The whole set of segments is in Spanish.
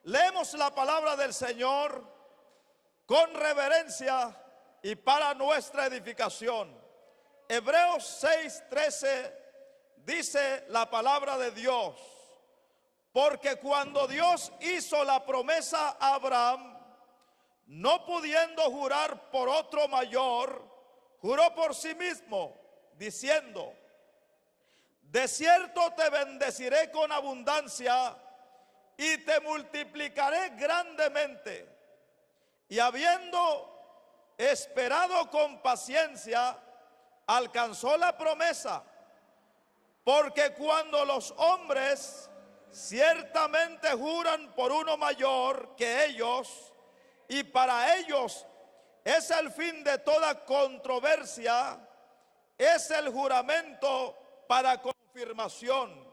Leemos la palabra del Señor con reverencia y para nuestra edificación. Hebreos 6:13 dice la palabra de Dios: porque cuando Dios hizo la promesa a Abraham, no pudiendo jurar por otro mayor, juró por sí mismo, diciendo: de cierto te bendeciré con abundancia y te multiplicaré grandemente. Y habiendo esperado con paciencia, alcanzó la promesa. Porque cuando los hombres ciertamente juran por uno mayor que ellos, y para ellos es el fin de toda controversia, es el juramento para confirmación.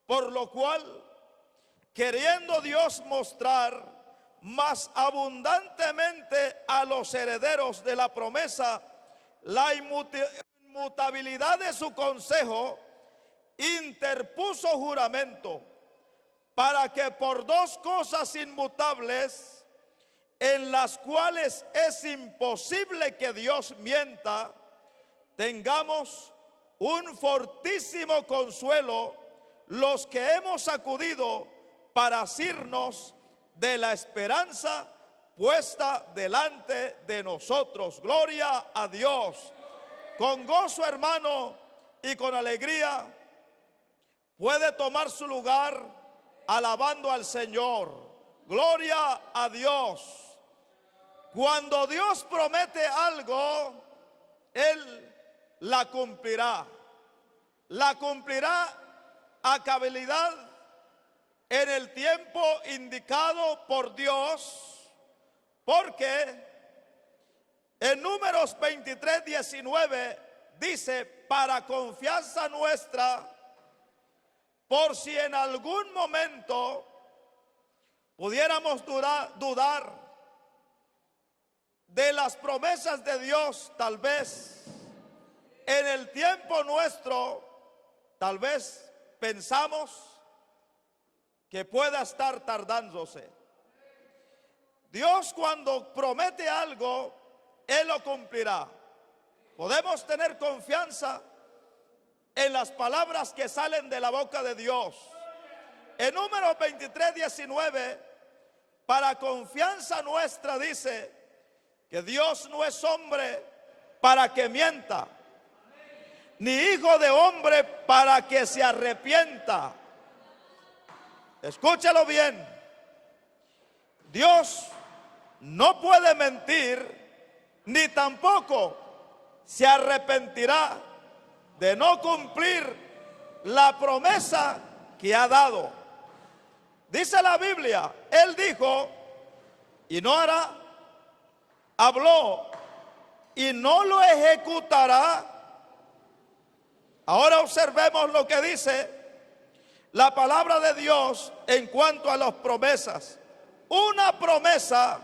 Por lo cual, queriendo Dios mostrar más abundantemente a los herederos de la promesa la inmutabilidad de su consejo, interpuso juramento, para que por dos cosas inmutables, en las cuales es imposible que Dios mienta, tengamos un fortísimo consuelo los que hemos acudido para asirnos de la esperanza puesta delante de nosotros. Gloria a Dios. Con gozo, hermano, y con alegría puede tomar su lugar alabando al Señor. Gloria a Dios. Cuando Dios promete algo, Él la cumplirá. La cumplirá a cabalidad en el tiempo indicado por Dios, porque en Números 23:19 dice: para confianza nuestra, por si en algún momento pudiéramos dudar de las promesas de Dios, tal vez en el tiempo nuestro, tal vez pensamos que pueda estar tardándose. Dios, cuando promete algo, Él lo cumplirá. Podemos tener confianza en las palabras que salen de la boca de Dios. En Números 23:19, para confianza nuestra, dice que Dios no es hombre para que mienta, ni hijo de hombre para que se arrepienta. Escúchalo bien. Dios no puede mentir, ni tampoco se arrepentirá de no cumplir la promesa que ha dado. Dice la Biblia, Él dijo y no hará, habló y no lo ejecutará. Ahora observemos lo que dice la palabra de Dios en cuanto a las promesas. Una promesa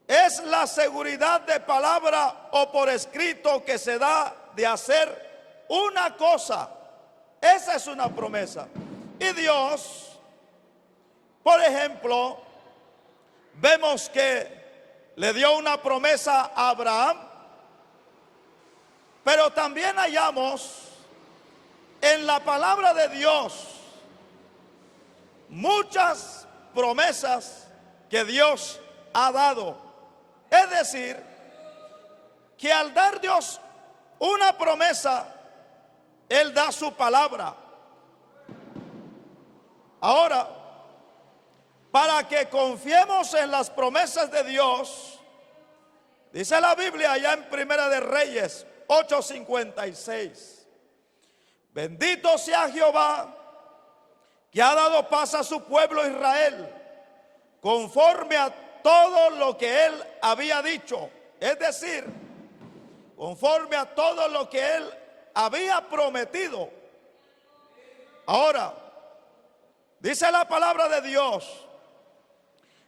es la seguridad de palabra o por escrito que se da de hacer una cosa. Esa es una promesa. Y Dios, por ejemplo, vemos que le dio una promesa a Abraham, pero también hallamos en la palabra de Dios muchas promesas que Dios ha dado. Es decir, que al dar Dios una promesa, Él da su palabra. Ahora, para que confiemos en las promesas de Dios, dice la Biblia allá en Primera de Reyes 8:56: bendito sea Jehová, que ha dado paz a su pueblo Israel, conforme a todo lo que Él había dicho. Es decir, conforme a todo lo que Él había prometido. Ahora, dice la palabra de Dios: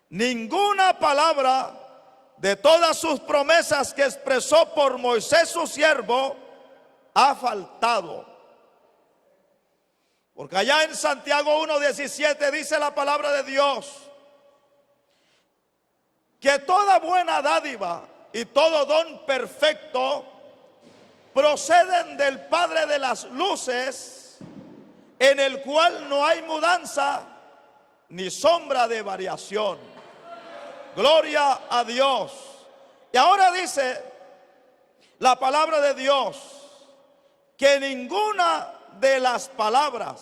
ninguna palabra de todas sus promesas que expresó por Moisés su siervo ha faltado. Porque allá en Santiago 1:17 dice la palabra de Dios que toda buena dádiva y todo don perfecto proceden del Padre de las luces, en el cual no hay mudanza ni sombra de variación. Gloria a Dios. Y ahora dice la palabra de Dios que ninguna de las palabras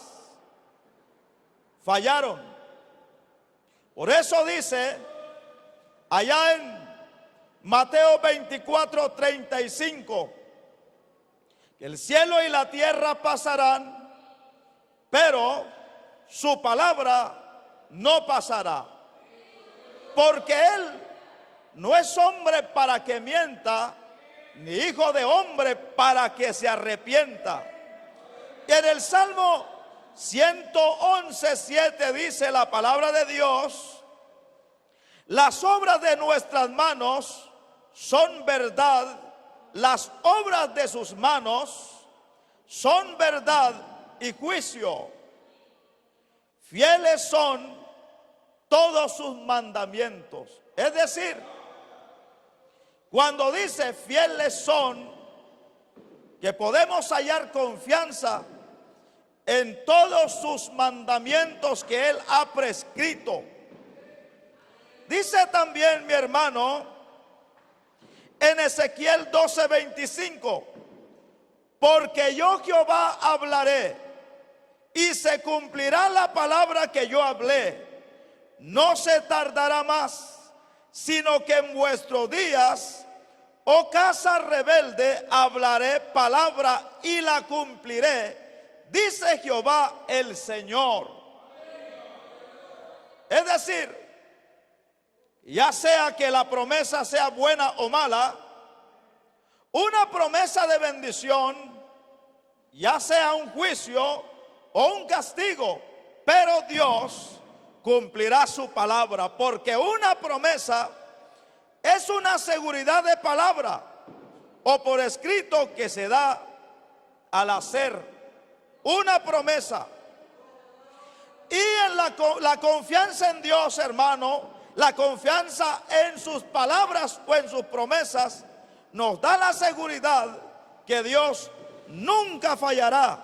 fallaron. Por eso dice allá en Mateo 24:35 que el cielo y la tierra pasarán, pero su palabra no pasará. Porque Él no es hombre para que mienta, ni hijo de hombre para que se arrepienta. Y en el Salmo 111:7 dice la palabra de Dios: las obras de nuestras manos son verdad, las obras de sus manos son verdad y juicio. Fieles son todos sus mandamientos. Es decir, cuando dice fieles son, que podemos hallar confianza en todos sus mandamientos que Él ha prescrito. Dice también, mi hermano, en Ezequiel 12:25, porque yo Jehová hablaré y se cumplirá la palabra que yo hablé. No se tardará más, sino que en vuestros días, oh casa rebelde, hablaré palabra y la cumpliré, dice Jehová el Señor. Es decir, ya sea que la promesa sea buena o mala, una promesa de bendición, ya sea un juicio o un castigo, pero Dios cumplirá su palabra, porque una promesa es una seguridad de palabra o por escrito que se da al hacer una promesa. Y en la confianza en Dios, hermano, la confianza en sus palabras o en sus promesas, nos da la seguridad que Dios nunca fallará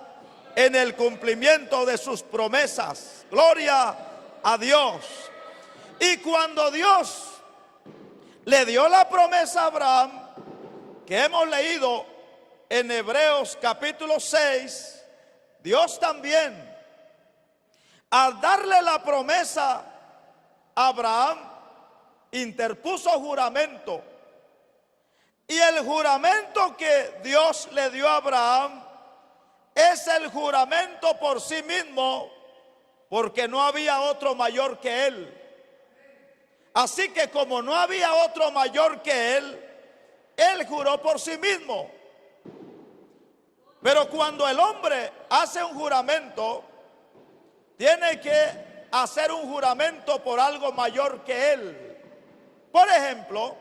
en el cumplimiento de sus promesas. Gloria a Dios. Y cuando Dios le dio la promesa a Abraham, que hemos leído en Hebreos capítulo 6, Dios también, al darle la promesa a Abraham, interpuso juramento. Y el juramento que Dios le dio a Abraham es el juramento por sí mismo, porque no había otro mayor que él. Así que como no había otro mayor que él juró por sí mismo. Pero cuando el hombre hace un juramento, tiene que hacer un juramento por algo mayor que él. Por ejemplo,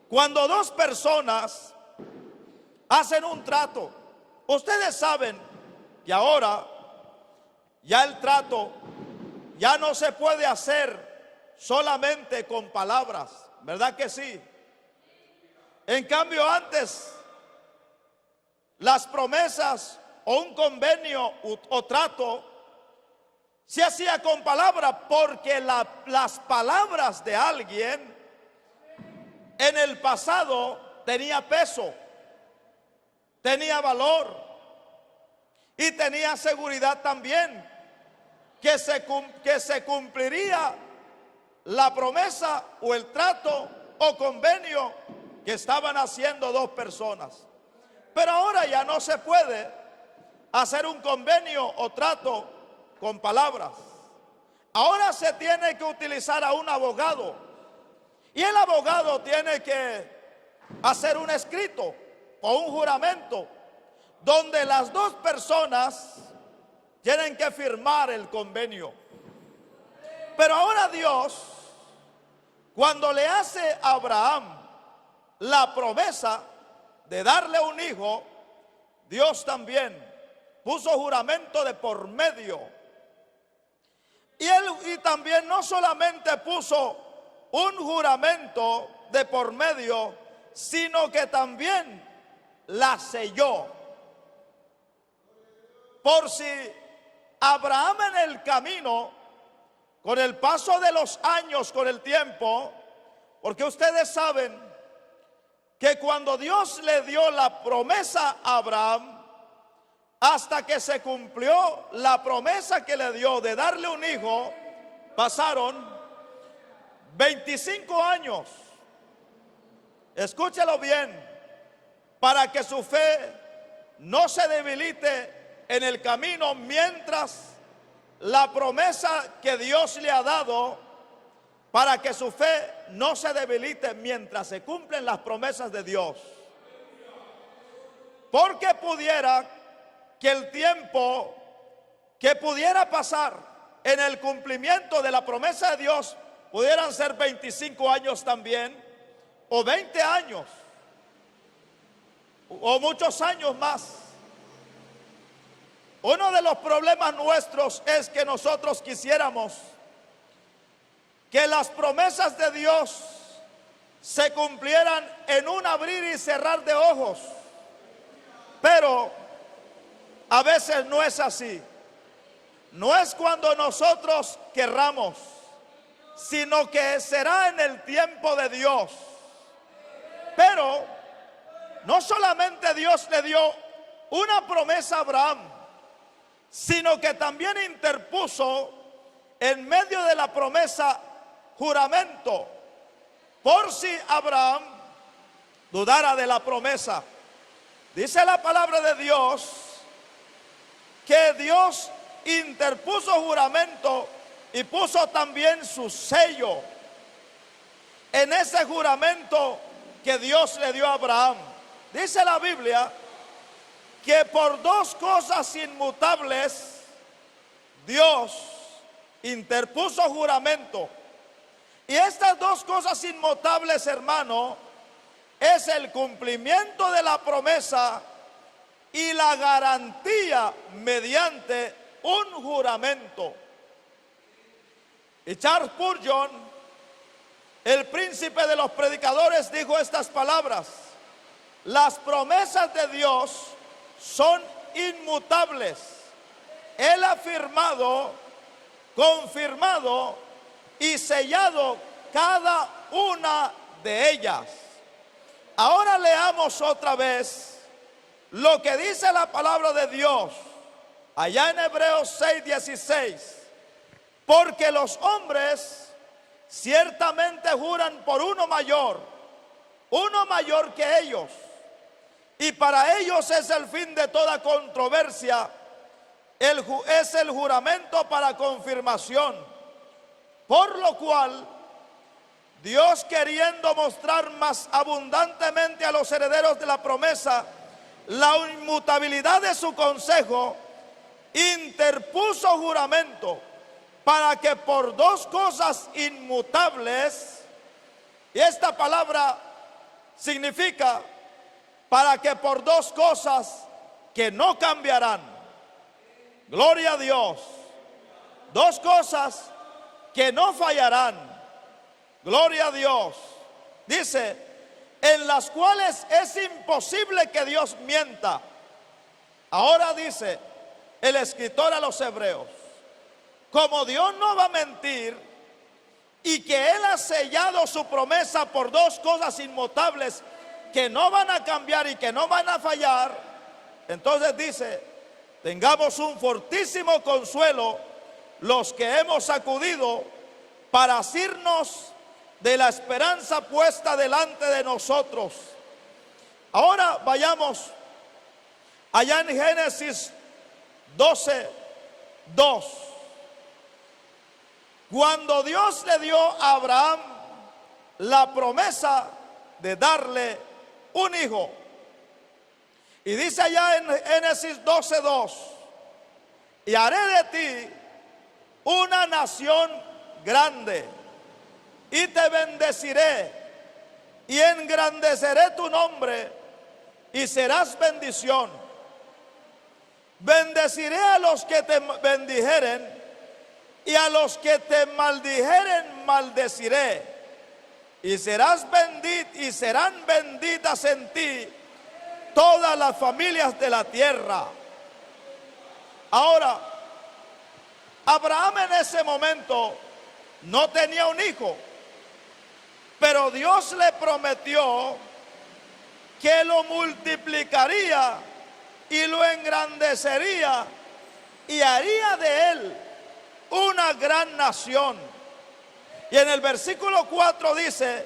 cuando dos personas hacen un trato, ustedes saben que ahora ya el trato ya no se puede hacer solamente con palabras, ¿verdad que sí? En cambio, antes las promesas o un convenio o trato se hacía con palabras, porque las palabras de alguien en el pasado tenía peso, tenía valor y tenía seguridad también que se cumpliría la promesa o el trato o convenio que estaban haciendo dos personas. Pero ahora ya no se puede hacer un convenio o trato con palabras. Ahora se tiene que utilizar a un abogado, y el abogado tiene que hacer un escrito o un juramento donde las dos personas tienen que firmar el convenio. Pero ahora Dios, cuando le hace a Abraham la promesa de darle un hijo, Dios también puso juramento de por medio. Y también no solamente puso un juramento de por medio, sino que también la selló. Por si Abraham en el camino, con el paso de los años, con el tiempo, porque ustedes saben que cuando Dios le dio la promesa a Abraham, hasta que se cumplió la promesa que le dio de darle un hijo, pasaron 25 años. Escúchelo bien, para que su fe no se debilite en el camino mientras la promesa que Dios le ha dado, para que su fe no se debilite mientras se cumplen las promesas de Dios. Porque pudiera que el tiempo que pudiera pasar en el cumplimiento de la promesa de Dios pudieran ser 25 años también, o 20 años, o muchos años más. Uno de los problemas nuestros es que nosotros quisiéramos que las promesas de Dios se cumplieran en un abrir y cerrar de ojos, pero a veces no es así. No es cuando nosotros querramos, sino que será en el tiempo de Dios. Pero no solamente Dios le dio una promesa a Abraham, sino que también interpuso en medio de la promesa juramento, por si Abraham dudara de la promesa. Dice la palabra de Dios que Dios interpuso juramento y puso también su sello en ese juramento que Dios le dio a Abraham. Dice la Biblia que por dos cosas inmutables Dios interpuso juramento. Y estas dos cosas inmutables, hermano, es el cumplimiento de la promesa y la garantía mediante un juramento. Y Charles Spurgeon, el príncipe de los predicadores, dijo estas palabras: las promesas de Dios son inmutables. Él ha firmado, confirmado y sellado cada una de ellas. Ahora leamos otra vez lo que dice la palabra de Dios allá en Hebreos 6:16. Porque los hombres ciertamente juran por uno mayor que ellos, y para ellos es el fin de toda controversia, es el juramento para confirmación. Por lo cual, Dios, queriendo mostrar más abundantemente a los herederos de la promesa la inmutabilidad de su consejo, interpuso juramento para que por dos cosas inmutables, y esta palabra significa para que por dos cosas que no cambiarán. Gloria a Dios. Dos cosas que no fallarán. Gloria a Dios. Dice, en las cuales es imposible que Dios mienta. Ahora dice el escritor a los hebreos, como Dios no va a mentir y que Él ha sellado su promesa por dos cosas inmutables que no van a cambiar y que no van a fallar, entonces dice, tengamos un fortísimo consuelo los que hemos acudido para asirnos de la esperanza puesta delante de nosotros. Ahora vayamos allá en Génesis 12:2. Cuando Dios le dio a Abraham la promesa de darle un hijo, y dice allá en Génesis 12:2, y haré de ti una nación grande, y te bendeciré, y engrandeceré tu nombre, y serás bendición. Bendeciré a los que te bendijeren, y a los que te maldijeren maldeciré. Y serás bendito, y serán benditas en ti todas las familias de la tierra. Ahora, Abraham en ese momento no tenía un hijo, pero Dios le prometió que lo multiplicaría y lo engrandecería y haría de él una gran nación. Y en el versículo 4 dice: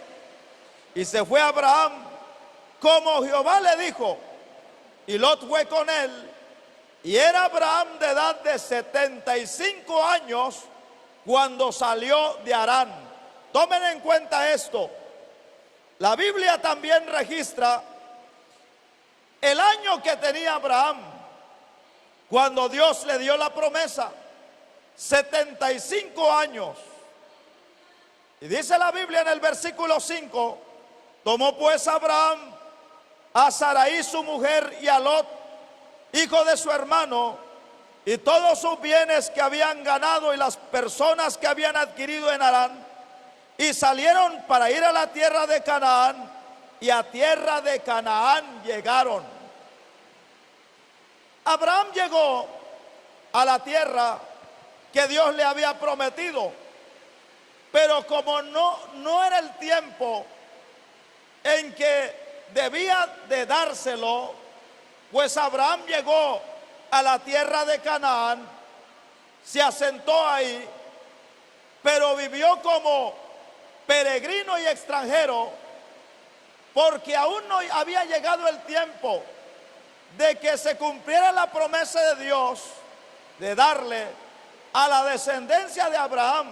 y se fue Abraham como Jehová le dijo, y Lot fue con él. Y era Abraham de edad de 75 años cuando salió de Harán. Tomen en cuenta esto. La Biblia también registra el año que tenía Abraham cuando Dios le dio la promesa: 75 años. Y dice la Biblia en el versículo 5: tomó pues Abraham a Sarai su mujer y a Lot, hijo de su hermano, y todos sus bienes que habían ganado y las personas que habían adquirido en Harán, y salieron para ir a la tierra de Canaán, y a tierra de Canaán llegaron. Abraham llegó a la tierra que Dios le había prometido, pero como no era el tiempo en que debía de dárselo, pues Abraham llegó a la tierra de Canaán, se asentó ahí, pero vivió como peregrino y extranjero, porque aún no había llegado el tiempo de que se cumpliera la promesa de Dios de darle a la descendencia de Abraham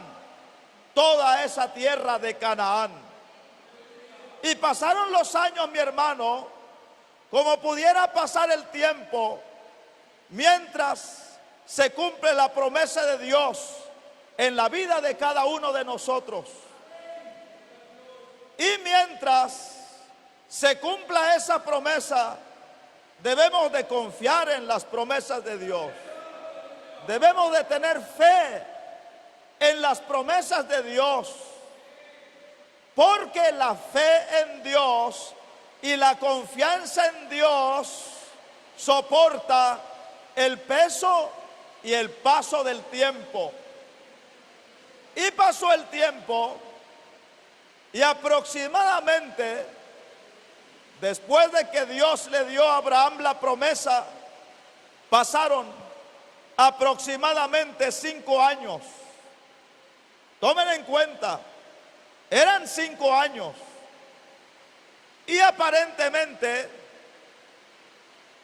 toda esa tierra de Canaán. Y pasaron los años, mi hermano, como pudiera pasar el tiempo, mientras se cumple la promesa de Dios en la vida de cada uno de nosotros. Y mientras se cumpla esa promesa, debemos de confiar en las promesas de Dios. Debemos de tener fe en las promesas de Dios, porque la fe en Dios y la confianza en Dios soporta el peso y el paso del tiempo. Y pasó el tiempo, y aproximadamente después de que Dios le dio a Abraham la promesa, pasaron aproximadamente 5 años. Tomen en cuenta, eran 5 años. Y aparentemente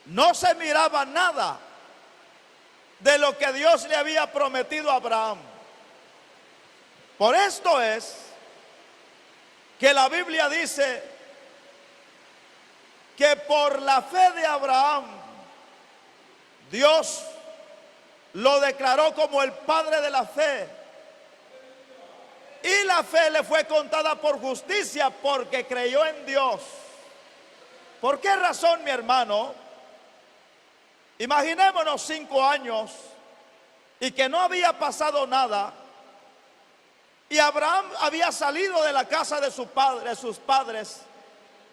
no se miraba nada de lo que Dios le había prometido a Abraham. Por esto es que la Biblia dice que por la fe de Abraham, Dios lo declaró como el padre de la fe. Y la fe le fue contada por justicia porque creyó en Dios. ¿Por qué razón, mi hermano? Imaginémonos 5 años y que no había pasado nada. Y Abraham había salido de la casa de su padre, de sus padres,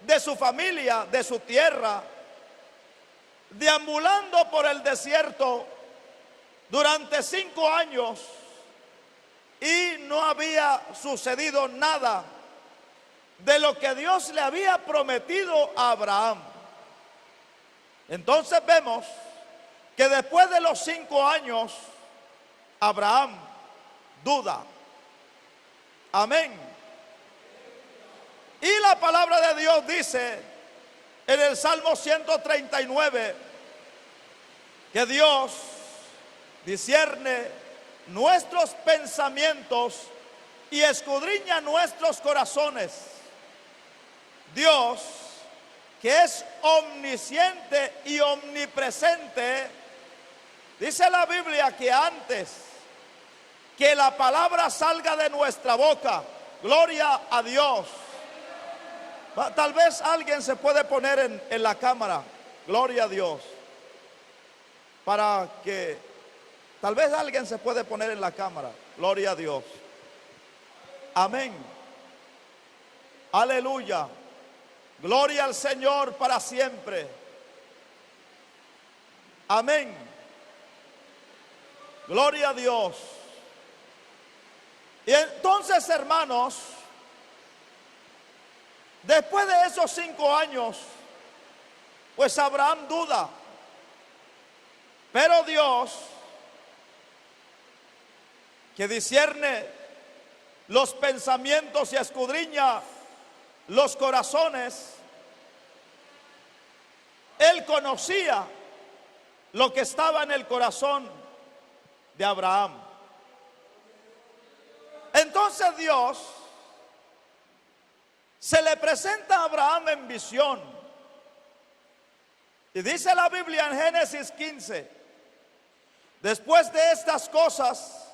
de su familia, de su tierra, deambulando por el desierto durante 5 años. Y no había sucedido nada de lo que Dios le había prometido a Abraham. Entonces vemos que después de los 5 años, Abraham duda. Amén. Y la palabra de Dios dice en el Salmo 139 que Dios discierne nuestros pensamientos y escudriña nuestros corazones. Dios, que es omnisciente y omnipresente, dice la Biblia que antes que la palabra salga de nuestra boca, gloria a Dios. Tal vez alguien se puede poner en la cámara, gloria a Dios. para que tal vez alguien se puede poner en la cámara. Gloria a Dios. Amén. Aleluya. Gloria al Señor para siempre. Amén. Gloria a Dios. Y entonces, hermanos, después de esos 5 años, pues Abraham duda. Pero Dios, que discierne los pensamientos y escudriña los corazones, Él conocía lo que estaba en el corazón de Abraham. Entonces Dios se le presenta a Abraham en visión. Y dice la Biblia en Génesis 15: después de estas cosas,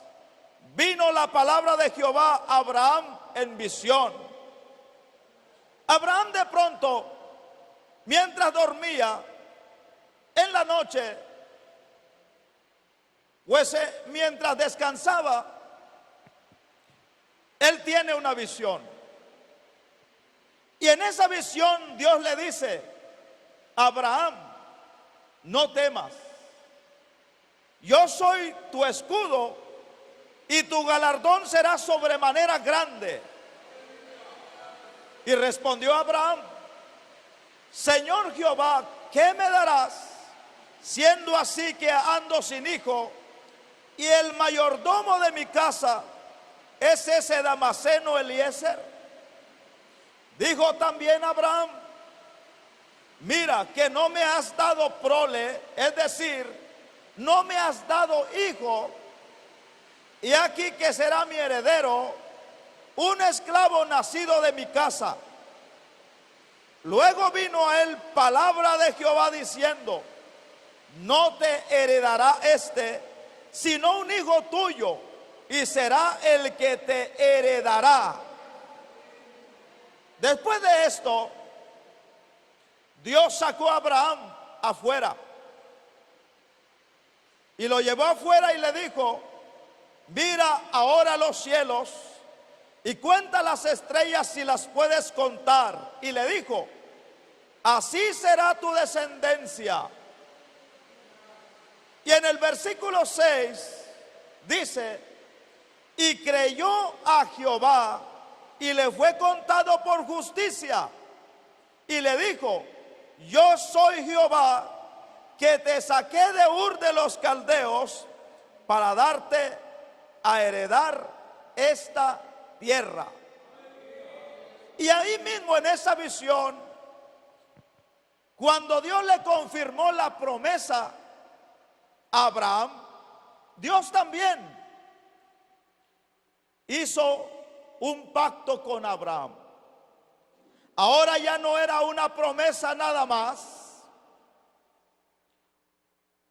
vino la palabra de Jehová a Abraham en visión. Abraham de pronto, mientras dormía en la noche, pues mientras descansaba, él tiene una visión. Y en esa visión Dios le dice: Abraham, no temas, yo soy tu escudo y tu galardón será sobremanera grande. Y respondió Abraham: Señor Jehová, ¿qué me darás, siendo así que ando sin hijo, y el mayordomo de mi casa es ese Damaseno Eliezer? Dijo también Abraham: mira que no me has dado prole, es decir, no me has dado hijo, y aquí que será mi heredero un esclavo nacido de mi casa. Luego vino a él palabra de Jehová diciendo: no te heredará sino un hijo tuyo, y será el que te heredará. Después de esto, Dios sacó a Abraham afuera y lo llevó afuera y le dijo: mira ahora los cielos y cuenta las estrellas si las puedes contar. Y le dijo: así será tu descendencia. Y en el versículo 6 dice: y creyó a Jehová y le fue contado por justicia. Y le dijo: yo soy Jehová que te saqué de Ur de los Caldeos para darte a heredar esta tierra. Y ahí mismo en esa visión, cuando Dios le confirmó la promesa a Abraham, Dios también hizo un pacto con Abraham. Ahora ya no era una promesa nada más,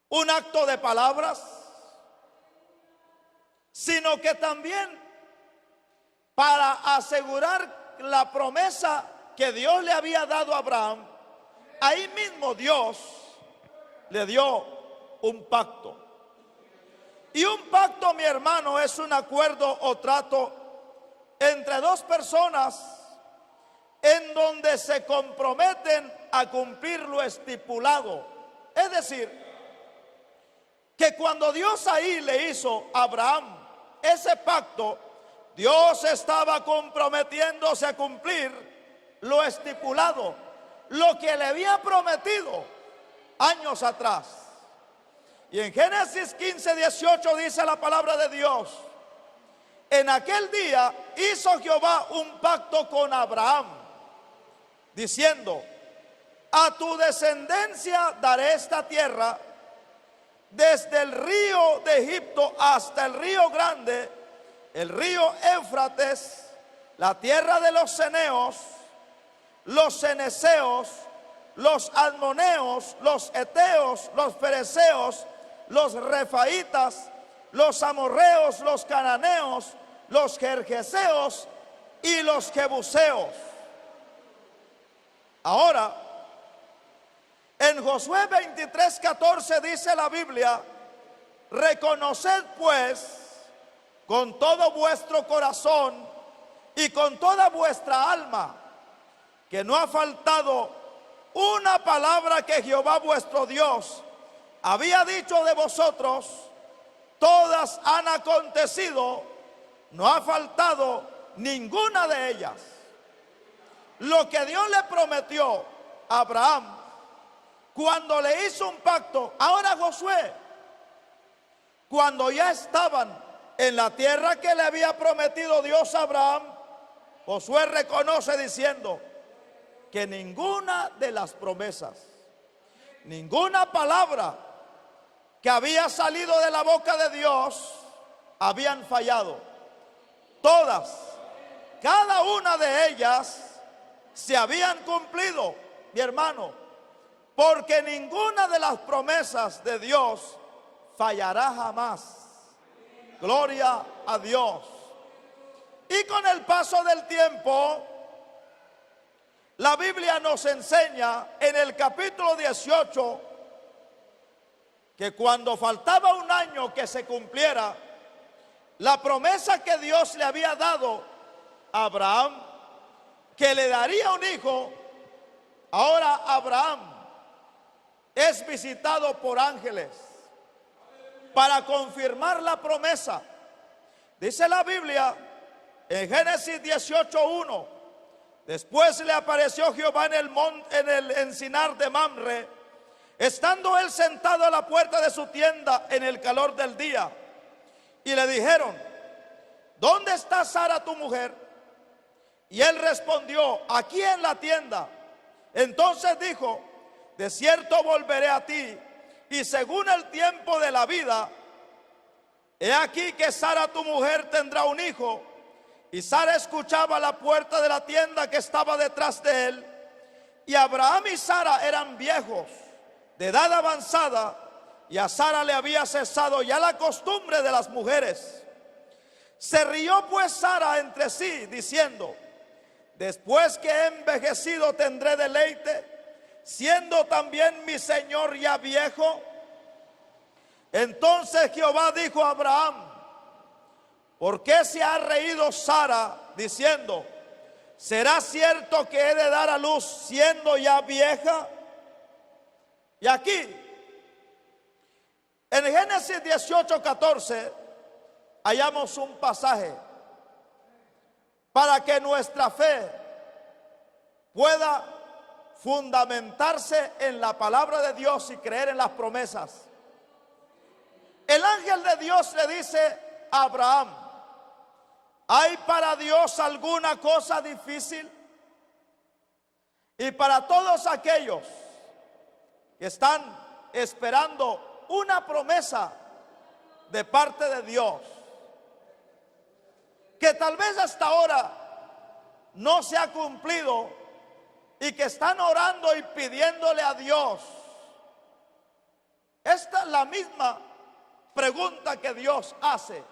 un acto de palabras, sino que también para asegurar la promesa que Dios le había dado a Abraham, ahí mismo Dios le dio un pacto. Y un pacto, mi hermano, es un acuerdo o trato entre dos personas en donde se comprometen a cumplir lo estipulado. Es decir, que cuando Dios ahí le hizo a Abraham ese pacto, Dios estaba comprometiéndose a cumplir lo estipulado, lo que le había prometido años atrás. Y en Génesis 15:18 dice la palabra de Dios: en aquel día hizo Jehová un pacto con Abraham, diciendo: a tu descendencia daré esta tierra, desde el río de Egipto hasta el río grande, el río Éufrates, la tierra de los ceneos, los ceneseos, los almoneos, los eteos, los fereceos, los refaitas, los amorreos, los cananeos, los gergeseos y los jebuseos. Ahora, En Josué 23:14 dice la Biblia: reconoced pues con todo vuestro corazón y con toda vuestra alma que no ha faltado una palabra que Jehová vuestro Dios había dicho de vosotros, todas han acontecido, no ha faltado ninguna de ellas. Lo que Dios le prometió a Abraham cuando le hizo un pacto, ahora Josué, cuando ya estaban en la tierra que le había prometido Dios a Abraham, Josué reconoce diciendo que ninguna de las promesas, ninguna palabra que había salido de la boca de Dios habían fallado. Todas, cada una de ellas se habían cumplido, mi hermano, porque ninguna de las promesas de Dios fallará jamás. Gloria a Dios. Y con el paso del tiempo, la Biblia nos enseña en el capítulo 18 que cuando faltaba un año que se cumpliera la promesa que Dios le había dado a Abraham, que le daría un hijo, ahora Abraham es visitado por ángeles para confirmar la promesa. Dice la Biblia en Génesis 18:1: después le apareció Jehová en el encinar de Mamre, estando él sentado a la puerta de su tienda en el calor del día. Y le dijeron: ¿dónde está Sara tu mujer? Y él respondió: aquí en la tienda. Entonces dijo: de cierto volveré a ti, y según el tiempo de la vida, he aquí que Sara tu mujer tendrá un hijo. Y Sara escuchaba a la puerta de la tienda que estaba detrás de él. Y Abraham y Sara eran viejos, de edad avanzada, y a Sara le había cesado ya la costumbre de las mujeres. Se rió pues Sara entre sí, diciendo: después que he envejecido tendré deleite, siendo también mi señor ya viejo. Entonces Jehová dijo a Abraham: ¿por qué se ha reído Sara diciendo: ¿será cierto que he de dar a luz siendo ya vieja? Y aquí, en Génesis 18:14, hallamos un pasaje para que nuestra fe pueda fundamentarse en la palabra de Dios y creer en las promesas. El ángel de Dios le dice a Abraham: ¿hay para Dios alguna cosa difícil? Y para todos aquellos que están esperando una promesa de parte de Dios, que tal vez hasta ahora no se ha cumplido, y que están orando y pidiéndole a Dios, esta es la misma pregunta que Dios hace.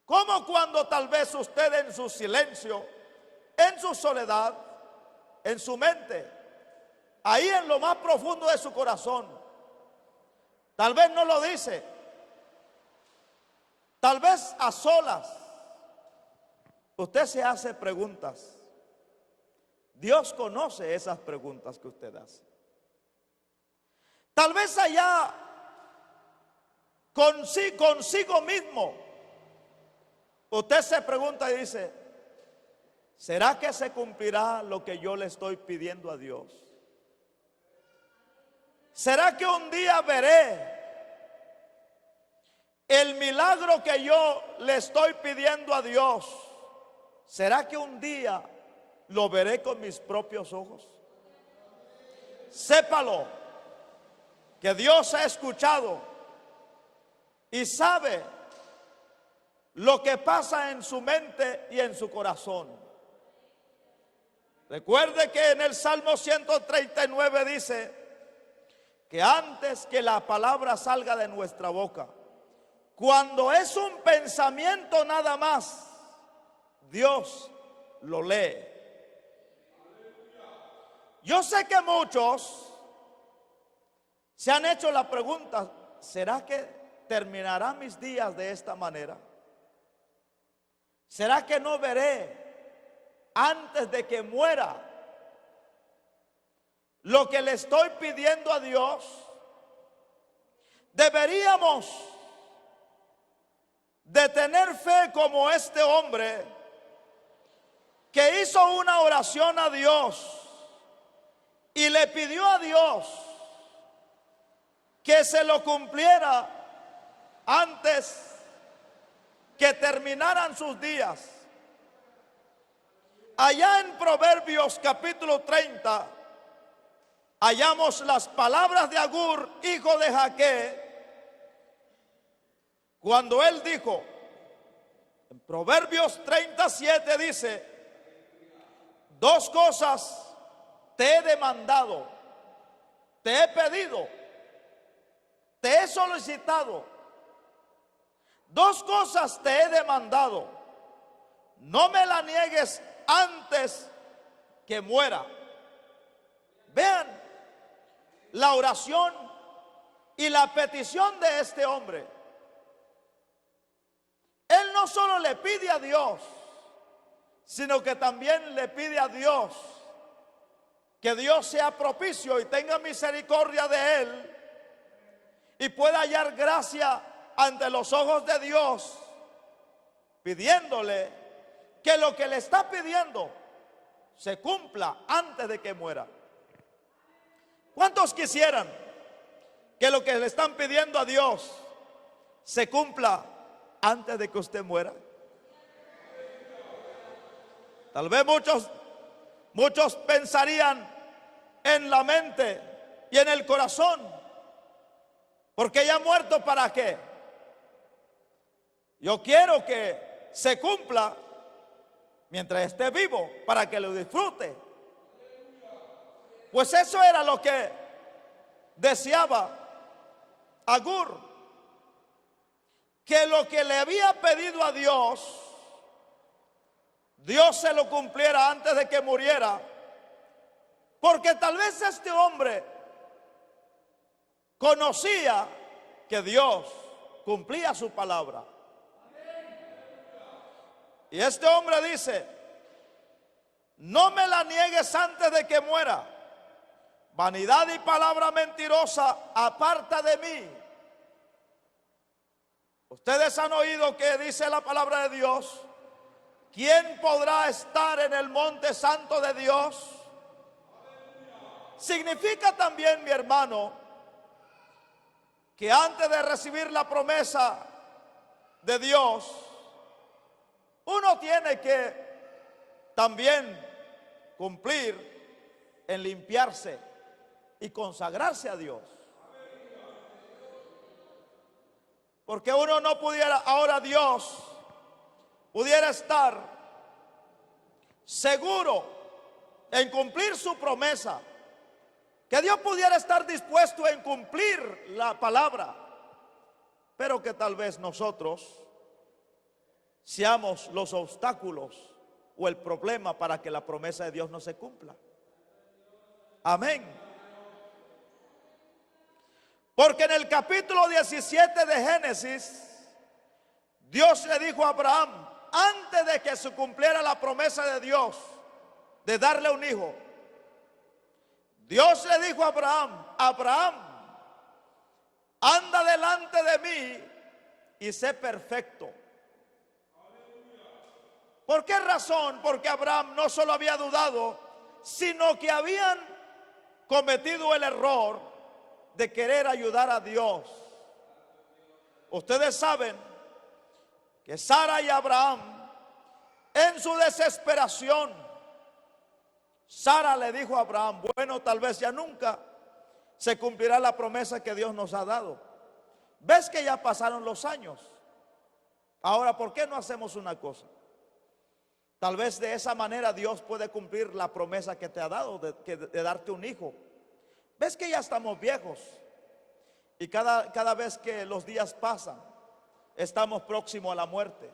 ¿Cómo cuando tal vez usted en su silencio, en su soledad, en su mente, ahí en lo más profundo de su corazón, tal vez no lo dice, tal vez a solas, usted se hace preguntas? Dios conoce esas preguntas que usted hace. Tal vez allá consigo mismo, usted se pregunta y dice: ¿será que se cumplirá lo que yo le estoy pidiendo a Dios? ¿Será que un día veré el milagro que yo le estoy pidiendo a Dios? ¿Será que un día lo veré con mis propios ojos? Sépalo, que Dios ha escuchado y sabe lo que pasa en su mente y en su corazón. Recuerde que en el Salmo 139 dice que antes que la palabra salga de nuestra boca, cuando es un pensamiento nada más, Dios lo lee. Yo sé que muchos se han hecho la pregunta, ¿será que terminarán mis días de esta manera? ¿Será que no veré antes de que muera lo que le estoy pidiendo a Dios? Deberíamos de tener fe como este hombre que hizo una oración a Dios y le pidió a Dios que se lo cumpliera antes que terminaran sus días. Allá en Proverbios capítulo 30 hallamos las palabras de Agur, hijo de Jaque, cuando él dijo, en Proverbios 37 dice, dos cosas te he demandado, te he pedido, te he solicitado. Dos cosas te he demandado. No me la niegues antes que muera. Vean la oración y la petición de este hombre. Él no solo le pide a Dios, sino que también le pide a Dios que Dios sea propicio y tenga misericordia de él y pueda hallar gracia ante los ojos de Dios, pidiéndole que lo que le está pidiendo se cumpla antes de que muera. ¿Cuántos quisieran que lo que le están pidiendo a Dios se cumpla antes de que usted muera? Tal vez muchos pensarían en la mente y en el corazón, porque ya muerto, ¿para qué? Yo quiero que se cumpla mientras esté vivo, para que lo disfrute. Pues eso era lo que deseaba Agur, que lo que le había pedido a Dios, Dios se lo cumpliera antes de que muriera, porque tal vez este hombre conocía que Dios cumplía su palabra. Y este hombre dice, no me la niegues antes de que muera. Vanidad y palabra mentirosa, aparta de mí. Ustedes han oído que dice la palabra de Dios, ¿quién podrá estar en el monte santo de Dios? Significa también, mi hermano, que antes de recibir la promesa de Dios, uno tiene que también cumplir en limpiarse y consagrarse a Dios. Porque uno no pudiera, ahora Dios pudiera estar seguro en cumplir su promesa, que Dios pudiera estar dispuesto en cumplir la palabra, pero que tal vez nosotros seamos los obstáculos o el problema para que la promesa de Dios no se cumpla. Amén. Porque en el capítulo 17 de Génesis, Dios le dijo a Abraham, antes de que se cumpliera la promesa de Dios de darle un hijo, Dios le dijo a Abraham, Abraham, anda delante de mí y sé perfecto. ¿Por qué razón? Porque Abraham no solo había dudado, sino que habían cometido el error de querer ayudar a Dios. Ustedes saben que Sara y Abraham, en su desesperación, Sara le dijo a Abraham, bueno, tal vez ya nunca se cumplirá la promesa que Dios nos ha dado. ¿Ves que ya pasaron los años? Ahora, ¿por qué no hacemos una cosa? Tal vez de esa manera Dios puede cumplir la promesa que te ha dado de darte un hijo. ¿Ves que ya estamos viejos? Y cada vez que los días pasan, estamos próximos a la muerte.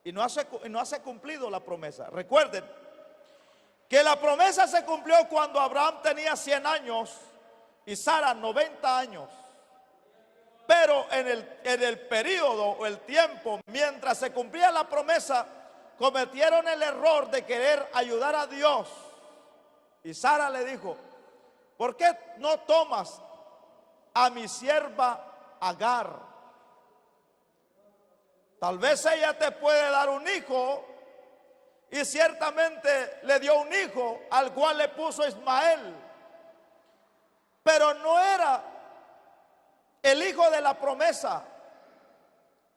Y no se ha cumplido la promesa. Recuerden que la promesa se cumplió cuando Abraham tenía 100 años y Sara 90 años. Pero en el periodo o el tiempo, mientras se cumplía la promesa, cometieron el error de querer ayudar a Dios. Y Sara le dijo: ¿por qué no tomas a mi sierva Agar? Tal vez ella te puede dar un hijo. Y ciertamente le dio un hijo, al cual le puso Ismael. Pero no era el hijo de la promesa.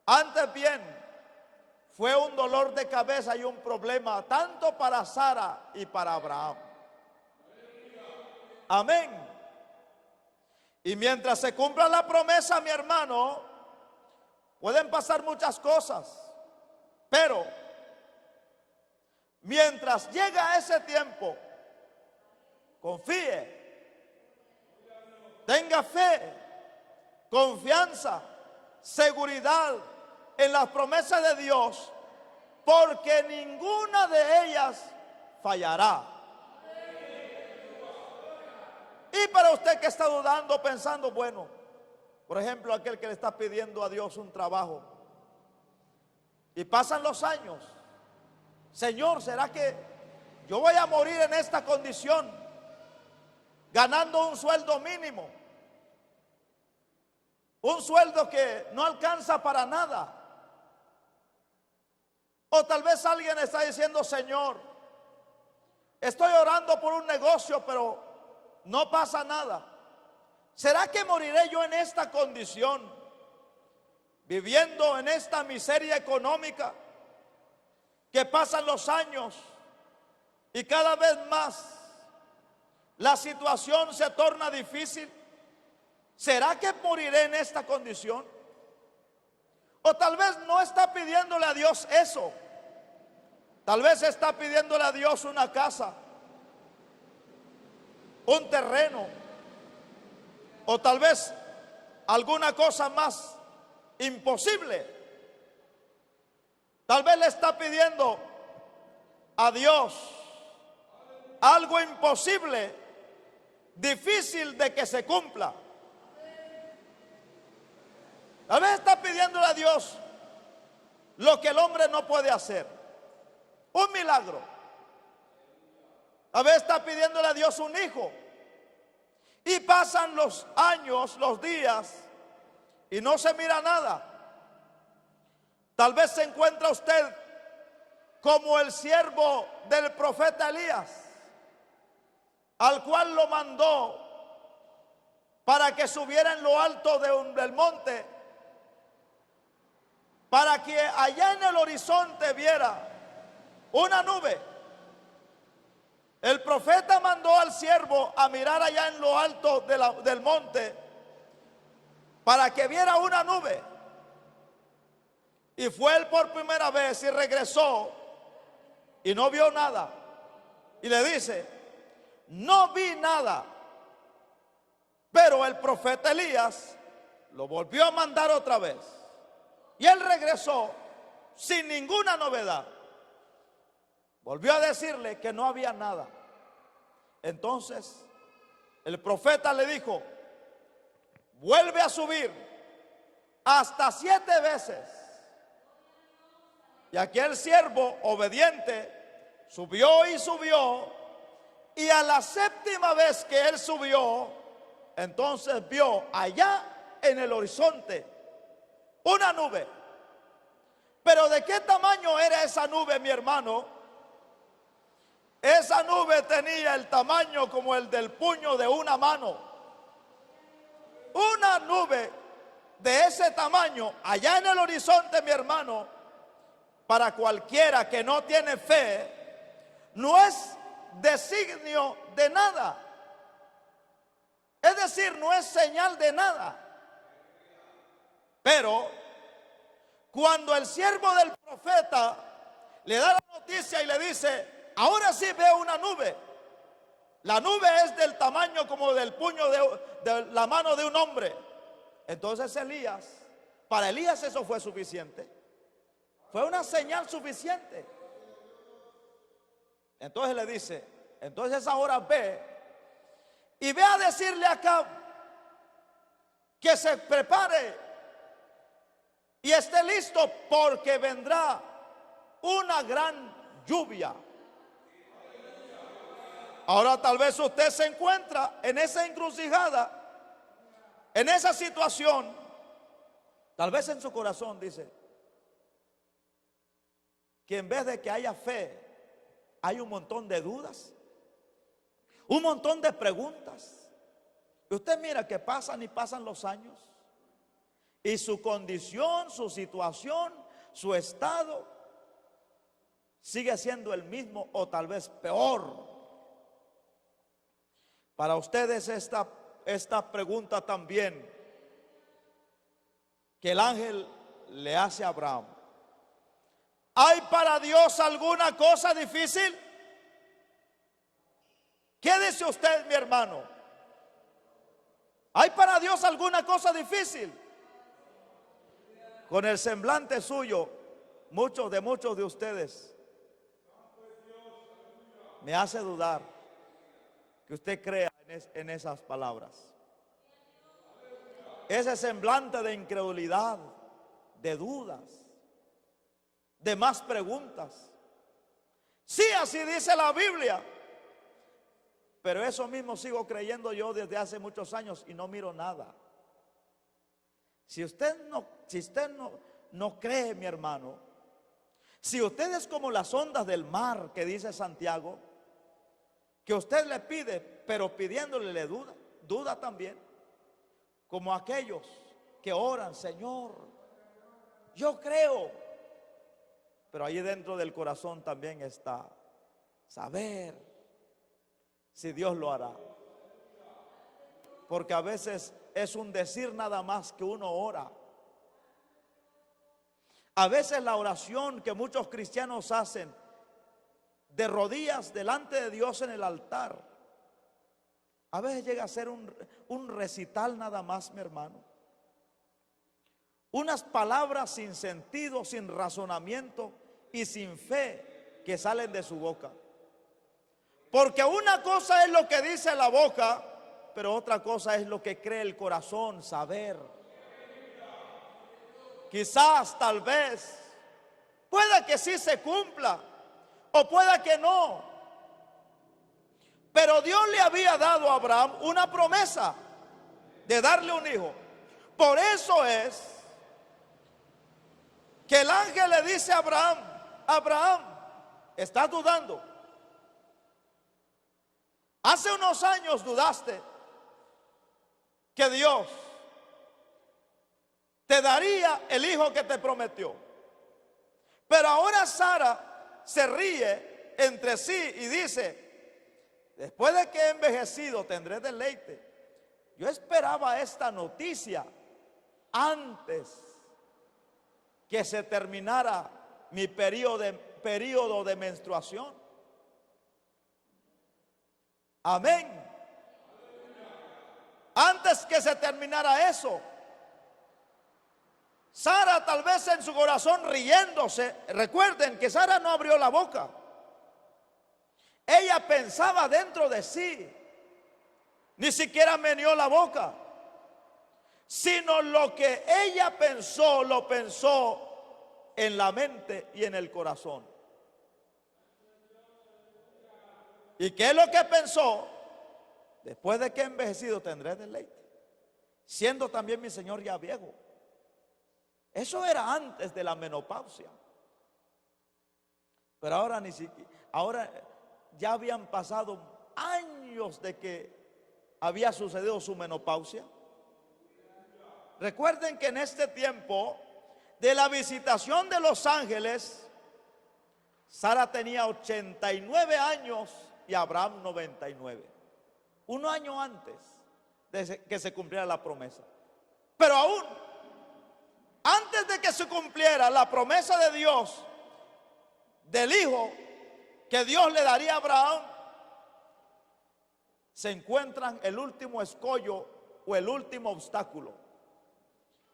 Antes bien, fue un dolor de cabeza y un problema tanto para Sara y para Abraham. Amén. Y mientras se cumpla la promesa, mi hermano, pueden pasar muchas cosas. Pero mientras llega ese tiempo, confíe, tenga fe, confianza, seguridad en las promesas de Dios, porque ninguna de ellas fallará. Y para usted que está dudando, pensando, bueno, por ejemplo, aquel que le está pidiendo a Dios un trabajo y pasan los años: Señor, ¿será que yo voy a morir en esta condición, ganando un sueldo mínimo? Un sueldo que no alcanza para nada. O tal vez alguien está diciendo: Señor, estoy orando por un negocio, pero no pasa nada. ¿Será que moriré yo en esta condición, viviendo en esta miseria económica? Que pasan los años y cada vez más la situación se torna difícil. ¿Será que moriré en esta condición? O tal vez no está pidiéndole a Dios eso. Tal vez está pidiéndole a Dios una casa, un terreno, o tal vez alguna cosa más imposible. Tal vez le está pidiendo a Dios algo imposible, difícil de que se cumpla. Tal vez está pidiéndole a Dios lo que el hombre no puede hacer, un milagro. Tal vez está pidiéndole a Dios un hijo. Y pasan los años, los días, y no se mira nada. Tal vez se encuentra usted como el siervo del profeta Elías, al cual lo mandó para que subiera en lo alto del monte, para que allá en el horizonte viera una nube. El profeta mandó al siervo a mirar allá en lo alto del monte para que viera una nube. Y fue él por primera vez y regresó y no vio nada. Y le dice: no vi nada. Pero el profeta Elías lo volvió a mandar otra vez. Y él regresó sin ninguna novedad. Volvió a decirle que no había nada. Entonces el profeta le dijo: vuelve a subir hasta 7 veces. Y aquel siervo obediente subió y subió, y a la 7ª vez que él subió, entonces vio allá en el horizonte una nube. Pero ¿de qué tamaño era esa nube, mi hermano? Esa nube tenía el tamaño como el del puño de una mano. Una nube de ese tamaño allá en el horizonte, mi hermano, para cualquiera que no tiene fe, no es designio de nada. Es decir, no es señal de nada. Pero cuando el siervo del profeta le da la noticia y le dice: ahora sí veo una nube. La nube es del tamaño como del puño de la mano de un hombre. Entonces para Elías eso fue suficiente. Fue una señal suficiente. Entonces le dice: Entonces ahora ve y ve a decirle a Acab que se prepare y esté listo, porque vendrá una gran lluvia. Ahora tal vez usted se encuentra en esa encrucijada, en esa situación. Tal vez en su corazón dice que en vez de que haya fe, hay un montón de dudas, un montón de preguntas. Y usted mira que pasan y pasan los años y su condición, su situación, su estado sigue siendo el mismo o tal vez peor. Para ustedes esta pregunta también que el ángel le hace a Abraham: ¿hay para Dios alguna cosa difícil? ¿Qué dice usted, mi hermano? ¿Hay para Dios alguna cosa difícil? Con el semblante suyo, muchos de ustedes me hace dudar que usted crea en esas palabras. Ese semblante de incredulidad, de dudas, de más preguntas. Sí, así dice la Biblia, pero eso mismo sigo creyendo yo desde hace muchos años y no miro nada. Si usted no cree, mi hermano, si usted es como las ondas del mar que dice Santiago, que usted le pide, pero pidiéndole le duda también, como aquellos que oran: Señor, yo creo, pero allí dentro del corazón también está saber si Dios lo hará. Porque a veces es un decir nada más que uno ora. A veces la oración que muchos cristianos hacen de rodillas delante de Dios en el altar, a veces llega a ser un recital nada más, mi hermano. Unas palabras sin sentido, sin razonamiento y sin fe que salen de su boca. Porque una cosa es lo que dice la boca, pero otra cosa es lo que cree el corazón, saber. Quizás, tal vez, pueda que sí se cumpla o pueda que no. Pero Dios le había dado a Abraham una promesa de darle un hijo. Por eso es que el ángel le dice a Abraham: Abraham, ¿estás dudando? Hace unos años dudaste que Dios te daría el hijo que te prometió. Pero ahora Sara se ríe entre sí y dice: después de que he envejecido tendré deleite. Yo esperaba esta noticia antes que se terminara mi periodo de menstruación. Amén. Antes que se terminara eso, Sara tal vez en su corazón riéndose. Recuerden que Sara no abrió la boca. Ella pensaba dentro de sí, ni siquiera meneó la boca, sino lo que ella pensó, lo pensó en la mente y en el corazón. ¿Y qué es lo que pensó? Después de que he envejecido tendré deleite, siendo también mi Señor ya viejo. Eso era antes de la menopausia. Pero ahora ni siquiera, ahora ya habían pasado años de que había sucedido su menopausia. Recuerden que en este tiempo de la visitación de los ángeles, Sara tenía 89 años y Abraham 99. Un año antes de que se cumpliera la promesa. Pero aún antes de que se cumpliera la promesa de Dios del hijo que Dios le daría a Abraham, se encuentran el último escollo o el último obstáculo.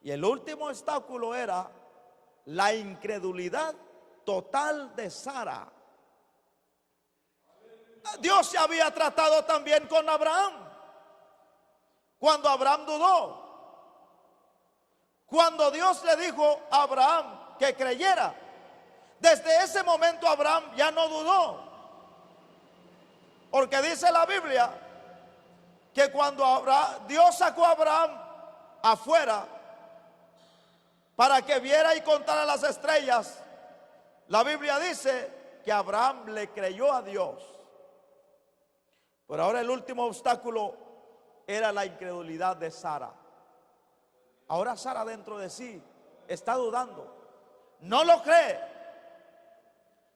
Y el último obstáculo era la incredulidad total de Sara. Dios ya había tratado también con Abraham, cuando Abraham dudó. Cuando Dios le dijo a Abraham que creyera, desde ese momento Abraham ya no dudó. Porque dice la Biblia que cuando Dios sacó a Abraham afuera para que viera y contara las estrellas, la Biblia dice que Abraham le creyó a Dios. Pero ahora el último obstáculo era la incredulidad de Sara. Ahora Sara dentro de sí está dudando, no lo cree.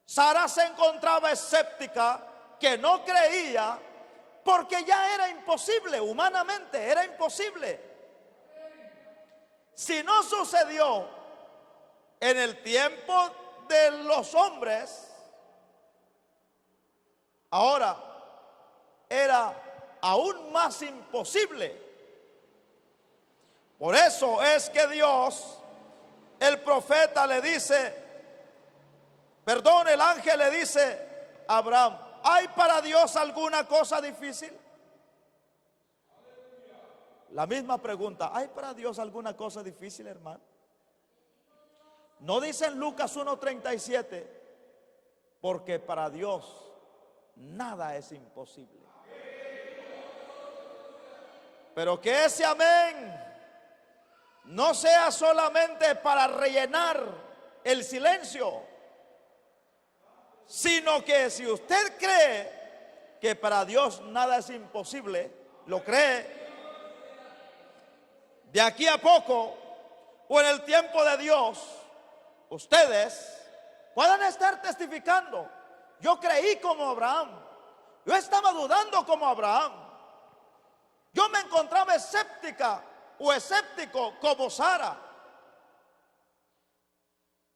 Sara se encontraba escéptica, que no creía, porque ya era imposible, humanamente era imposible. Si no sucedió en el tiempo de los hombres, ahora era aún más imposible. Por eso es que Dios, el profeta le dice, perdón, el ángel le dice a Abraham: ¿hay para Dios alguna cosa difícil? La misma pregunta: ¿hay para Dios alguna cosa difícil, hermano? No dice en Lucas 1:37, porque para Dios nada es imposible. Pero que ese amén no sea solamente para rellenar el silencio, sino que si usted cree que para Dios nada es imposible, lo cree, de aquí a poco o en el tiempo de Dios, ustedes puedan estar testificando: yo creí como Abraham, yo estaba dudando como Abraham, yo me encontraba escéptica o escéptico como Sara,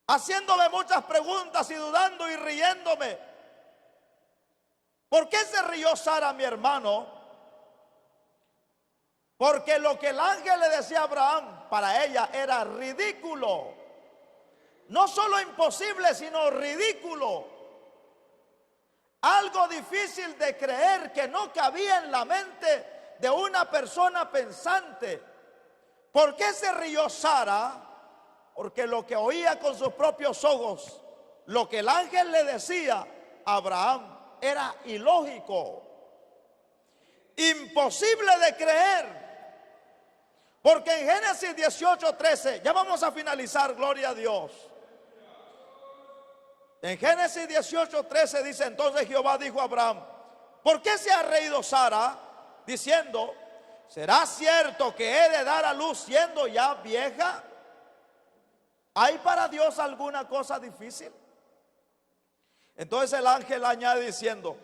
haciéndome muchas preguntas y dudando y riéndome. ¿Por qué se rió Sara, mi hermano? Porque lo que el ángel le decía a Abraham, para ella era ridículo. No solo imposible, sino ridículo. Algo difícil de creer, que no cabía en la mente de una persona pensante. ¿Por qué se rió Sara? Porque lo que oía con sus propios ojos, lo que el ángel le decía a Abraham, era ilógico, imposible de creer. Porque en Génesis 18:13, ya vamos a finalizar, gloria a Dios. En Génesis 18:13 dice: entonces Jehová dijo a Abraham: ¿por qué se ha reído Sara? Diciendo: ¿será cierto que he de dar a luz siendo ya vieja? ¿Hay para Dios alguna cosa difícil? Entonces el ángel añade diciendo: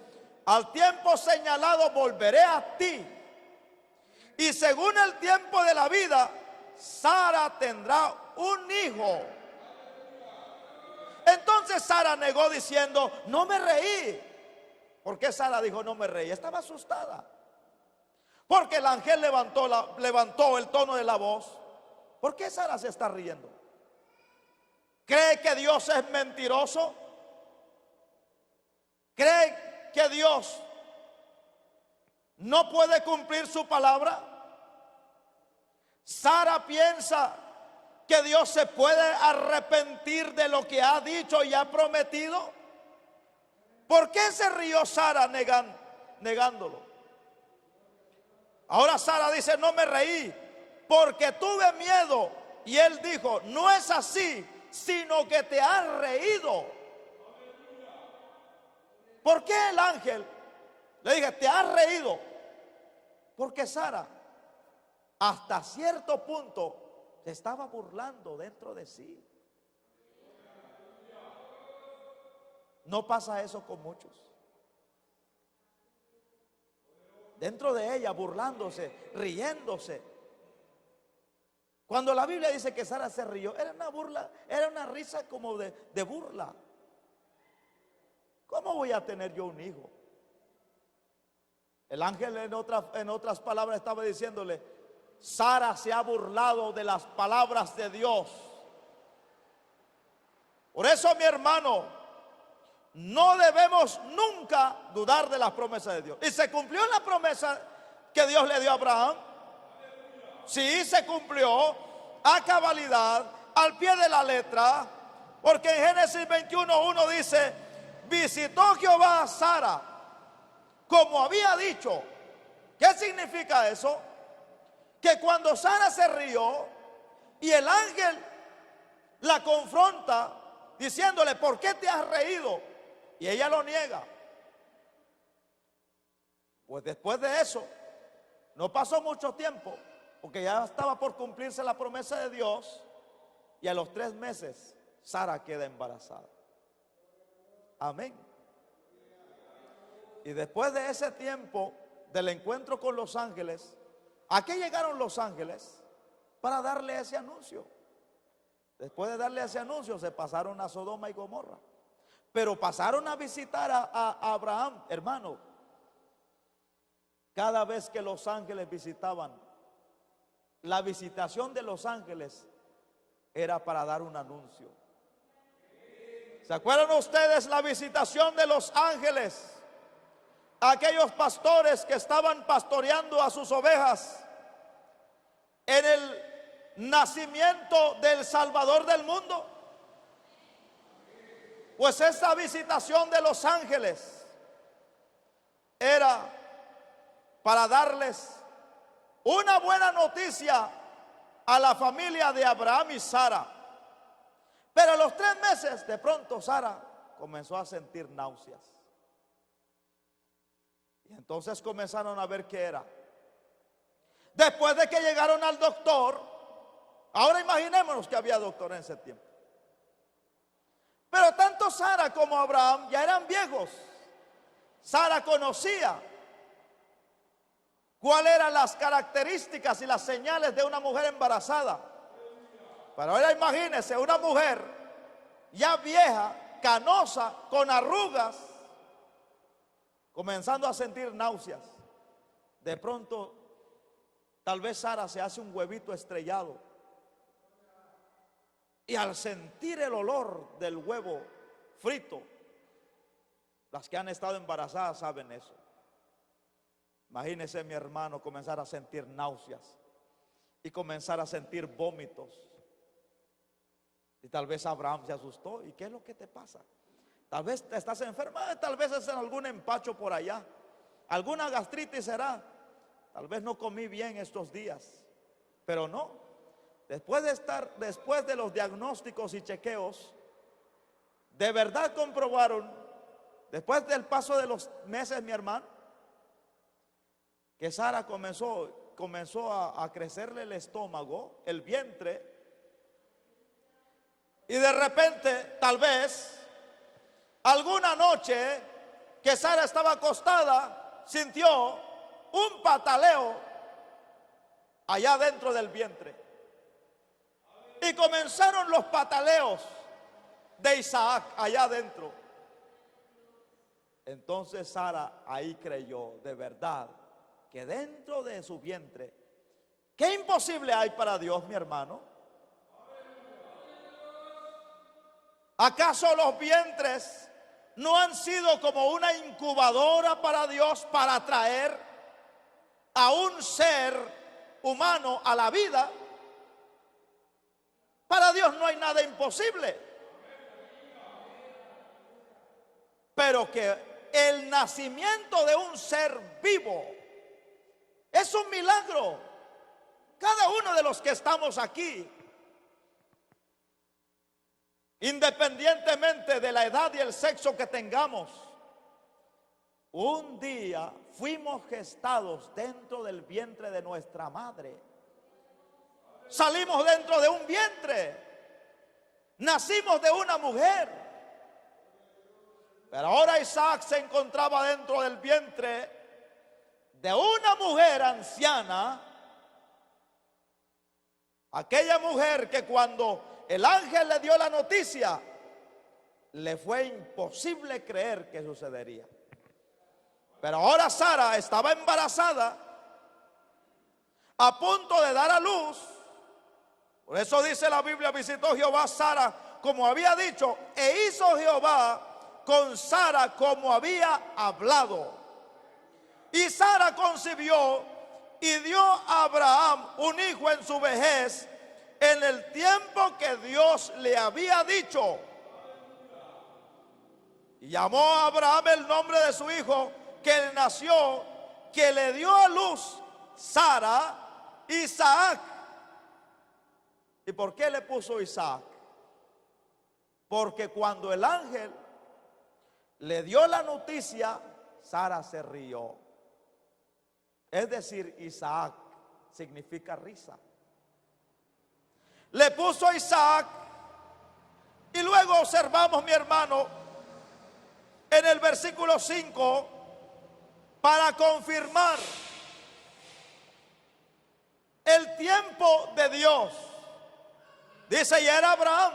al tiempo señalado volveré a ti, y según el tiempo de la vida, Sara tendrá un hijo. Entonces Sara negó diciendo: no me reí. ¿Por qué Sara dijo no me reí? Estaba asustada. Porque el ángel levantó el tono de la voz. ¿Por qué Sara se está riendo? ¿Cree que Dios es mentiroso? ¿Cree que Dios no puede cumplir su palabra? Sara piensa que Dios se puede arrepentir de lo que ha dicho y ha prometido. ¿Por qué se rió Sara negándolo? Ahora Sara dice: no me reí porque tuve miedo. Y él dijo: no es así, sino que te has reído. ¿Por qué el ángel le dije te has reído? Porque Sara hasta cierto punto se estaba burlando dentro de sí. ¿No pasa eso con muchos? Dentro de ella burlándose, riéndose. Cuando la Biblia dice que Sara se rió, era una burla, era una risa como de burla. ¿Cómo voy a tener yo un hijo? El ángel en otras palabras estaba diciéndole: Sara se ha burlado de las palabras de Dios. Por eso, mi hermano, no debemos nunca dudar de las promesas de Dios. Y se cumplió la promesa que Dios le dio a Abraham. Sí, se cumplió a cabalidad, al pie de la letra, porque en Génesis 21:1 dice: visitó Jehová a Sara como había dicho. ¿Qué significa eso? Que cuando Sara se rió y el ángel la confronta diciéndole: ¿por qué te has reído? Y ella lo niega. Pues después de eso, no pasó mucho tiempo, porque ya estaba por cumplirse la promesa de Dios, y a los 3 meses Sara queda embarazada. Amén. Y después de ese tiempo del encuentro con los ángeles, ¿a qué llegaron los ángeles? Para darle ese anuncio. Después de darle ese anuncio, se pasaron a Sodoma y Gomorra. Pero pasaron a visitar a Abraham, hermano. Cada vez que los ángeles visitaban, la visitación de los ángeles era para dar un anuncio. ¿Se acuerdan ustedes la visitación de los ángeles? Aquellos pastores que estaban pastoreando a sus ovejas en el nacimiento del Salvador del mundo. Pues esa visitación de los ángeles era para darles una buena noticia a la familia de Abraham y Sara. Pero a los 3 meses, de pronto Sara comenzó a sentir náuseas. Y entonces comenzaron a ver qué era. Después de que llegaron al doctor, ahora imaginémonos que había doctor en ese tiempo. Pero tanto Sara como Abraham ya eran viejos. Sara conocía cuáles eran las características y las señales de una mujer embarazada. Pero ahora imagínense una mujer ya vieja, canosa, con arrugas, comenzando a sentir náuseas. De pronto, tal vez Sara se hace un huevito estrellado. Y al sentir el olor del huevo frito, las que han estado embarazadas saben eso. Imagínese, mi hermano, comenzar a sentir náuseas y comenzar a sentir vómitos. Y tal vez Abraham se asustó. ¿Y qué es lo que te pasa? Tal vez te estás enferma, tal vez es algún empacho por allá, alguna gastritis será. Tal vez no comí bien estos días. Pero no. Después de los diagnósticos y chequeos, de verdad comprobaron, después del paso de los meses, mi hermano, que Sara comenzó a crecerle el estómago, el vientre, y de repente, tal vez, alguna noche que Sara estaba acostada, sintió un pataleo allá dentro del vientre. Y comenzaron los pataleos de Isaac allá adentro. Entonces Sara ahí creyó de verdad que dentro de su vientre, ¿qué imposible hay para Dios, mi hermano? ¿Acaso los vientres no han sido como una incubadora para Dios para traer a un ser humano a la vida? Para Dios no hay nada imposible. Pero que el nacimiento de un ser vivo es un milagro. Cada uno de los que estamos aquí, independientemente de la edad y el sexo que tengamos, un día fuimos gestados dentro del vientre de nuestra madre. Salimos dentro de un vientre, nacimos de una mujer. Pero ahora Isaac se encontraba dentro del vientre de una mujer anciana, aquella mujer que cuando el ángel le dio la noticia, le fue imposible creer que sucedería. Pero ahora Sara estaba embarazada, a punto de dar a luz. Por eso dice la Biblia: visitó Jehová a Sara como había dicho, e hizo Jehová con Sara como había hablado. Y Sara concibió y dio a Abraham un hijo en su vejez, en el tiempo que Dios le había dicho. Y llamó a Abraham el nombre de su hijo que le nació, que le dio a luz Sara, Isaac. ¿Y por qué le puso Isaac? Porque cuando el ángel le dio la noticia, Sara se rió. Es decir, Isaac significa risa. Le puso Isaac, y luego observamos, mi hermano, en el versículo 5, para confirmar el tiempo de Dios. Dice, y era Abraham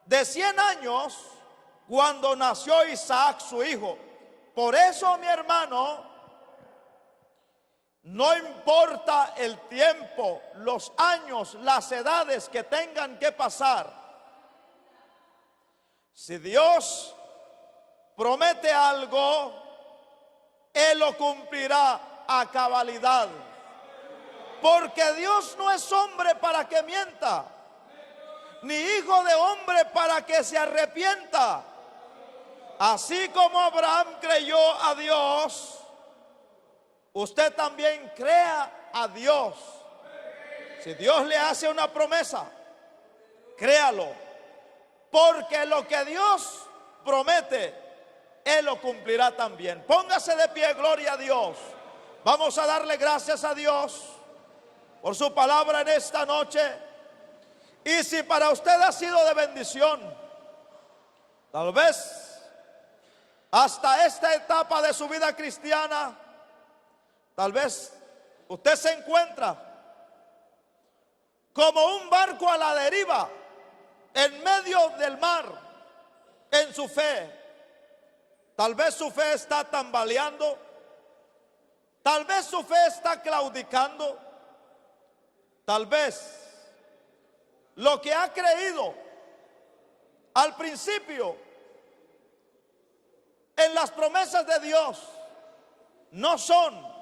de 100 años cuando nació Isaac su hijo. Por eso, mi hermano, no importa el tiempo, los años, las edades que tengan que pasar. Si Dios promete algo, Él lo cumplirá a cabalidad. Porque Dios no es hombre para que mienta, ni hijo de hombre para que se arrepienta. Así como Abraham creyó a Dios, usted también crea a Dios. Si Dios le hace una promesa, créalo. Porque lo que Dios promete, Él lo cumplirá también. Póngase de pie, gloria a Dios. Vamos a darle gracias a Dios por su palabra en esta noche. Y si para usted ha sido de bendición, tal vez hasta esta etapa de su vida cristiana, tal vez usted se encuentra como un barco a la deriva en medio del mar en su fe. Tal vez su fe está tambaleando, tal vez su fe está claudicando, tal vez lo que ha creído al principio en las promesas de Dios no son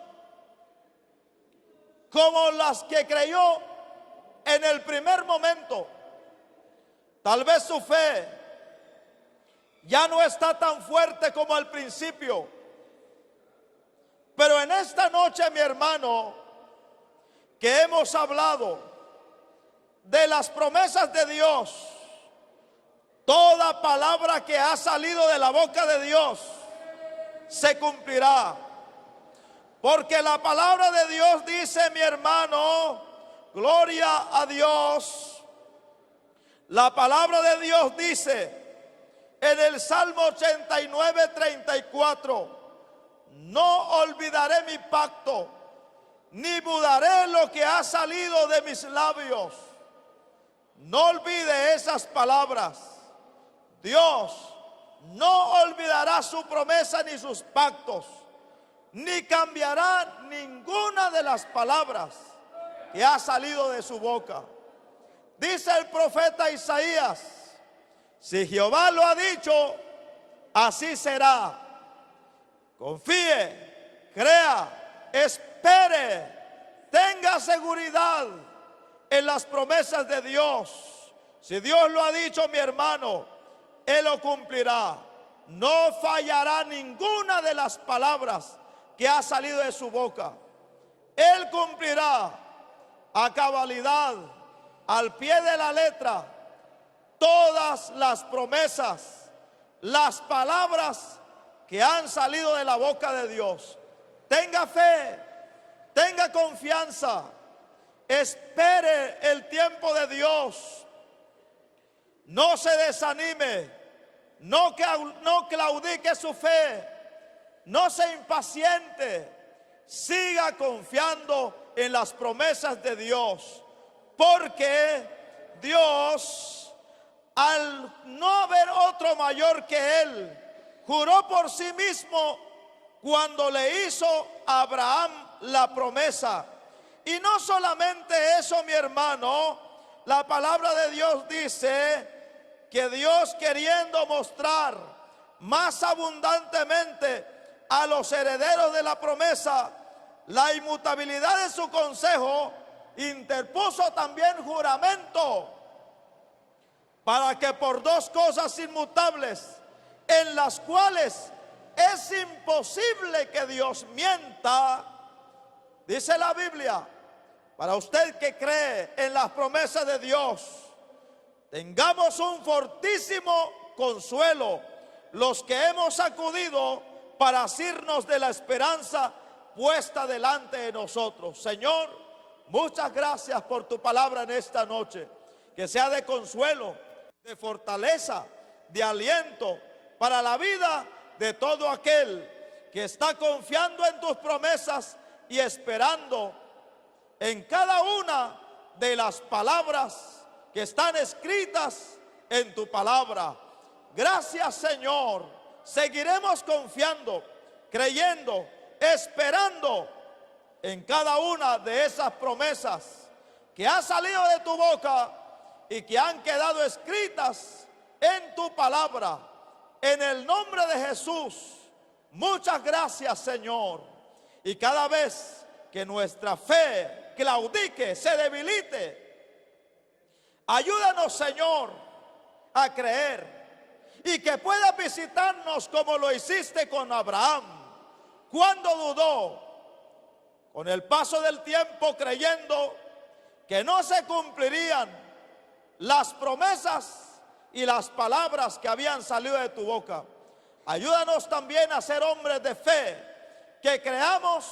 como las que creyó en el primer momento. Tal vez su fe ya no está tan fuerte como al principio. Pero en esta noche, mi hermano, que hemos hablado de las promesas de Dios, toda palabra que ha salido de la boca de Dios se cumplirá. Porque la palabra de Dios dice, mi hermano, gloria a Dios. La palabra de Dios dice en el Salmo 89, 34, no olvidaré mi pacto, ni mudaré lo que ha salido de mis labios. No olvide esas palabras. Dios no olvidará su promesa ni sus pactos, ni cambiará ninguna de las palabras que ha salido de su boca. Dice el profeta Isaías, si Jehová lo ha dicho, así será. Confíe, crea, espere, tenga seguridad en las promesas de Dios. Si Dios lo ha dicho, mi hermano, Él lo cumplirá. No fallará ninguna de las palabras que ha salido de su boca. Él cumplirá a cabalidad, al pie de la letra, todas las promesas, las palabras que han salido de la boca de Dios. Tenga fe, tenga confianza, espere el tiempo de Dios. No se desanime, no claudique su fe, no se impaciente, siga confiando en las promesas de Dios, porque Dios, al no haber otro mayor que Él, juró por sí mismo cuando le hizo a Abraham la promesa. Y no solamente eso, mi hermano, la palabra de Dios dice que Dios, queriendo mostrar más abundantemente a los herederos de la promesa la inmutabilidad de su consejo, interpuso también juramento, para que por dos cosas inmutables, en las cuales es imposible que Dios mienta, dice la Biblia, para usted que cree en las promesas de Dios, tengamos un fortísimo consuelo los que hemos acudido para asirnos de la esperanza puesta delante de nosotros. Señor, muchas gracias por tu palabra en esta noche, que sea de consuelo, de fortaleza, de aliento para la vida de todo aquel que está confiando en tus promesas y esperando en cada una de las palabras que están escritas en tu palabra. Gracias, Señor. Seguiremos confiando, creyendo, esperando en cada una de esas promesas que han salido de tu boca y que han quedado escritas en tu palabra. En el nombre de Jesús, muchas gracias, Señor. Y cada vez que nuestra fe claudique, se debilite, ayúdanos, Señor, a creer, y que puedas visitarnos como lo hiciste con Abraham, cuando dudó, con el paso del tiempo creyendo que no se cumplirían las promesas y las palabras que habían salido de tu boca. Ayúdanos también a ser hombres de fe, que creamos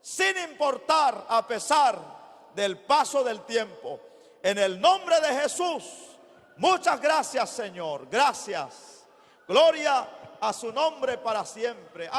sin importar, a pesar del paso del tiempo. En el nombre de Jesús, muchas gracias, Señor. Gracias. Gloria a su nombre para siempre.